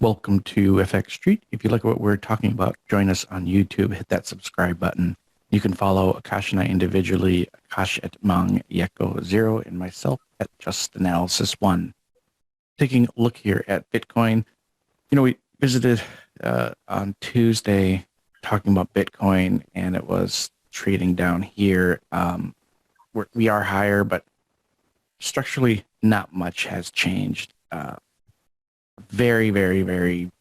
Welcome to FX Street. If you like what we're talking about, join us on YouTube. Hit that subscribe button. You can follow Akash and I individually, Akash at Mang Yeko 0 and myself at Just Analysis 1. Taking a look here at Bitcoin. We visited on Tuesday talking about Bitcoin, and it was trading down here. We are higher, but structurally not much has changed. Very, very, very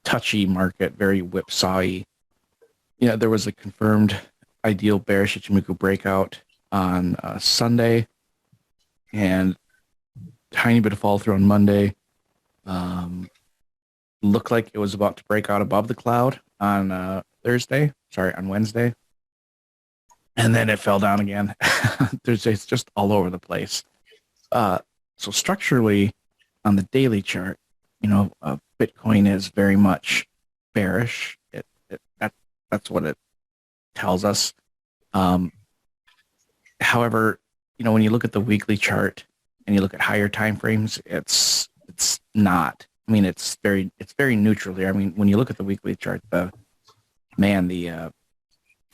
touchy market, very whipsawy. There was a confirmed ideal bearish Ichimoku breakout on Sunday, and tiny bit of fall through on Monday. Looked like it was about to break out above the cloud on Wednesday, and then it fell down again. It's just all over the place. So structurally, on the daily chart, Bitcoin is very much bearish. That's what it tells us. However, when you look at the weekly chart and you look at higher time frames, it's not. I mean, it's very neutral here. I mean, when you look at the weekly chart, the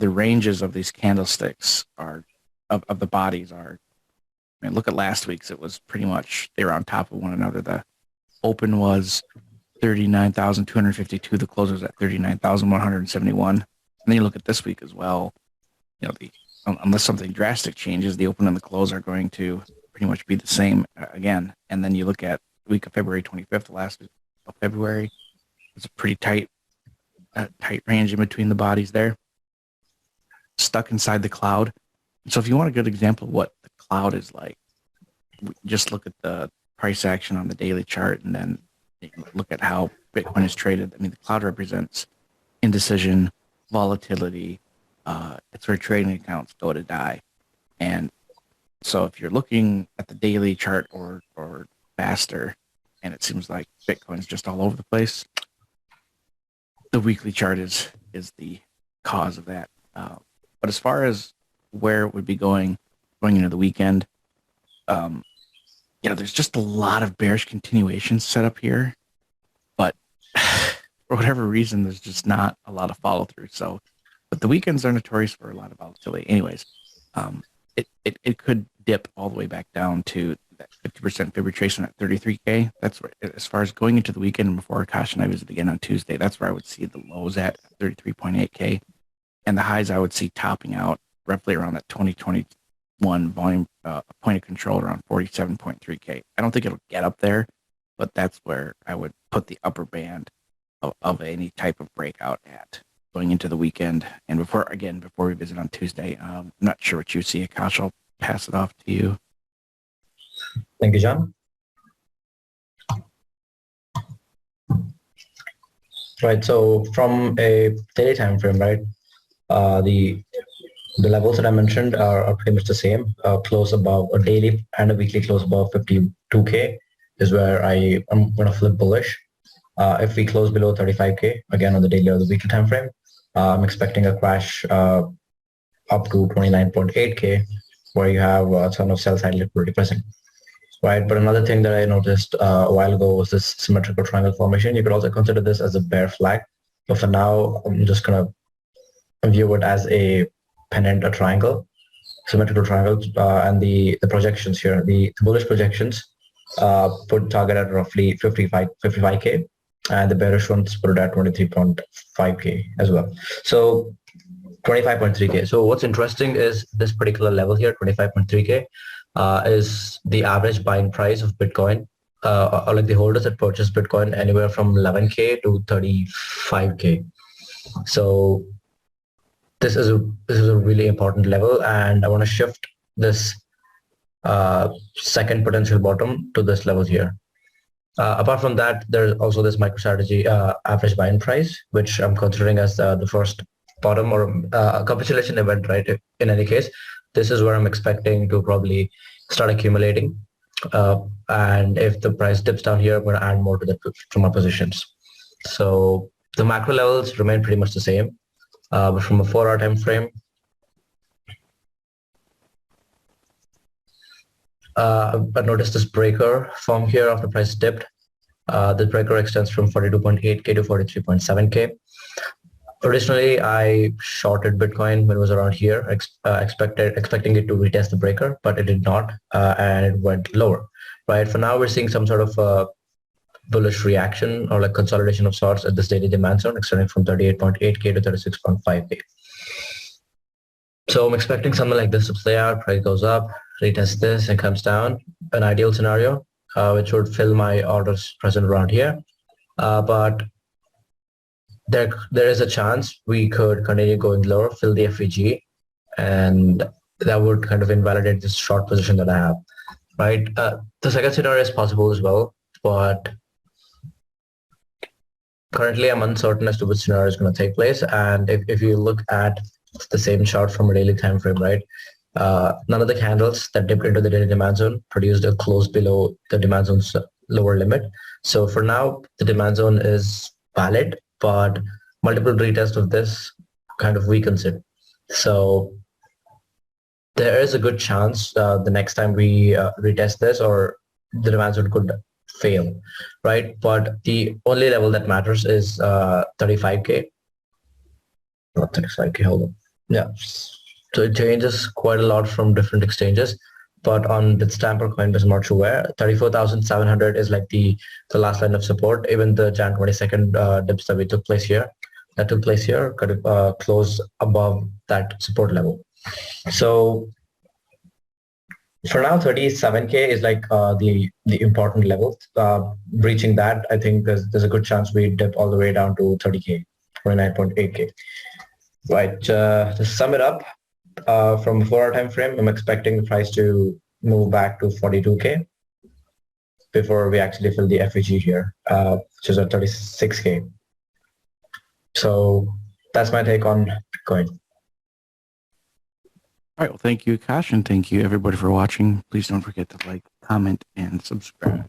ranges of these candlesticks of the bodies are. I mean, look at last week's. It was pretty much they were on top of one another. The open was 39,252. The close was at 39,171. And then you look at this week as well. Unless something drastic changes, the open and the close are going to pretty much be the same again. And then you look at the week of February 25th, the last week of February. It's a pretty tight range in between the bodies there, stuck inside the cloud. So if you want a good example of what the cloud is like, just look at the price action on the daily chart and then look at how Bitcoin is traded. I mean, the cloud represents indecision, volatility. It's where trading accounts go to die. And so if you're looking at the daily chart or faster, and it seems like Bitcoin's just all over the place, the weekly chart is the cause of that. But as far as where it would be going into the weekend, there's just a lot of bearish continuations set up here, but for whatever reason, there's just not a lot of follow through. So, but the weekends are notorious for a lot of volatility. Anyways, it could dip all the way back down to that 50% fib retracement at 33K. That's where, as far as going into the weekend and before Akash and I visit again on Tuesday, that's where I would see the lows at 33.8K, and the highs I would see topping out roughly around that 2021 volume point of control around 47.3K. I don't think it'll get up there, but that's where I would put the upper band of any type of breakout at going into the weekend. And before we visit on Tuesday, I'm not sure what you see. Akash, I'll pass it off to you. Thank you, John. Right, so from a daily time frame, right, the levels that I mentioned are pretty much the same. Close above a daily and a weekly close above 52K is where I'm going to flip bullish. If we close below 35K, again on the daily or the weekly time frame, I'm expecting a crash up to 29.8K, where you have a ton of sell side liquidity present. Right, but another thing that I noticed a while ago was this symmetrical triangle formation. You could also consider this as a bear flag, but for now, I'm just going to view it as a pennant, a triangle, symmetrical triangle, and the projections here, the bullish projections put target at roughly 55K, and the bearish ones put it at 23.5K as well. So 25.3K. So what's interesting is this particular level here, 25.3K, is the average buying price of Bitcoin, or like the holders that purchase Bitcoin anywhere from 11K to 35K. So this is a really important level, and I want to shift this second potential bottom to this level here. Apart from that, there's also this MicroStrategy average buying price, which I'm considering as the first bottom or a capitulation event, right? In any case, this is where I'm expecting to probably start accumulating. And if the price dips down here, I'm going to add more to my positions. So the macro levels remain pretty much the same. But from a 4-hour time frame, I noticed this breaker form here after price dipped, The breaker extends from 42.8K to 43.7K. Originally, I shorted Bitcoin when it was around here, expecting it to retest the breaker, but it did not, and it went lower. Right. For now, we're seeing some sort of bullish reaction or like consolidation of sorts at this daily demand zone, extending from 38.8K to 36.5K. So I'm expecting something like this to play out. Price goes up, retests this, and comes down. An ideal scenario, which would fill my orders present around here, but there is a chance we could continue going lower, fill the FEG, and that would kind of invalidate this short position that I have, right? The second scenario is possible as well, but currently I'm uncertain as to which scenario is going to take place. And if you look at the same chart from a daily time frame, right? None of the candles that dipped into the daily demand zone produced a close below the demand zone's lower limit. So for now, the demand zone is valid, but multiple retest of this kind of weakens it. So there is a good chance the next time we retest this, or the demand zone could fail, right? But the only level that matters is 35K. Not 35K, hold on. Yeah, so it changes quite a lot from different exchanges. But on the Stamper coin, I'm not sure where, 34,700 is like the last line of support. Even the Jan 22nd dips that took place here could close above that support level. So for now, 37K is like the important level. Breaching that, I think there's a good chance we dip all the way down to 30K, 29.8K. Right. To sum it up, from a 4-hour time frame, I'm expecting the price to move back to 42K before we actually fill the FEG here, which is at 36K. So that's my take on Bitcoin. All right. Well, thank you, Akash, and thank you everybody for watching. Please don't forget to like, comment, and subscribe.